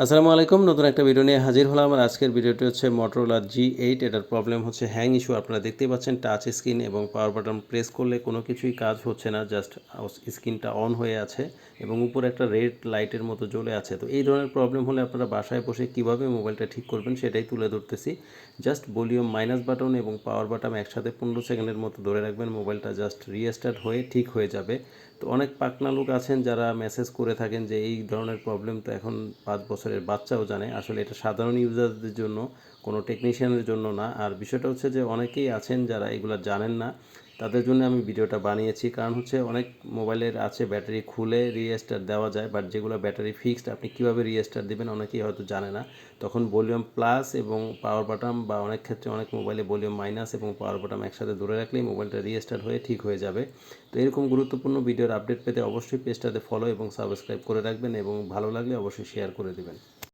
আসসালামু আলাইকুম, নতুন একটা ভিডিও নিয়ে হাজির হলাম। আর আজকের ভিডিওটি হচ্ছে Motorola G8। এটার প্রবলেম হচ্ছে হ্যাং ইস্যু। আপনারা দেখতেই পাচ্ছেন টাচ স্ক্রিন এবং পাওয়ার বাটন প্রেস করলে কোনো কিছুই কাজ হচ্ছে না, জাস্ট স্ক্রিনটা অন হয়ে আছে এবং উপরে একটা রেড লাইটের মতো জ্বলে আছে। তো এই ধরনের প্রবলেম হলে আপনারা বাসায় বসে কীভাবে মোবাইলটা ঠিক করবেন সেটাই তুলে ধরতেছি। জাস্ট ভলিউম মাইনাস বাটন এবং পাওয়ার বাটন একসাথে 15 সেকেন্ডের মতো ধরে রাখবেন, মোবাইলটা জাস্ট রিস্টার্ট হয়ে ঠিক হয়ে যাবে। তো অনেক পাকনা লোক আছেন যারা মেসেজ করে থাকেন যে এই ধরনের প্রবলেম তো এখন 5 বছরের বাচ্চাও জানে। আসলে এটা সাধারণ ইউজারদের জন্য, কোনো টেকনিশিয়ানের জন্য না। আর বিষয়টা হচ্ছে যে অনেকেই আছেন যারা এগুলো জানেন না, তাদের জন্য আমি ভিডিওটা বানিয়েছি। কারণ হচ্ছে অনেক মোবাইলের আছে ব্যাটারি খুলে রিস্টার্ট দেওয়া যায়, বাট যেগুলো ব্যাটারি ফিক্সড আপনি কীভাবে রিস্টার্ট দেবেন অনেকেই হয়তো জানে না। তখন ভলিউম প্লাস এবং পাওয়ার বাটন, বা অনেক ক্ষেত্রে অনেক মোবাইলে ভলিউম মাইনাস এবং পাওয়ার বাটন একসাথে ধরে রাখলেই মোবাইলটা রিস্টার্ট হয়ে ঠিক হয়ে যাবে। তো এরকম গুরুত্বপূর্ণ ভিডিওর আপডেট পেতে অবশ্যই পেজটাতে ফলো এবং সাবস্ক্রাইব করে রাখবেন এবং ভালো লাগলে অবশ্যই শেয়ার করে দেবেন।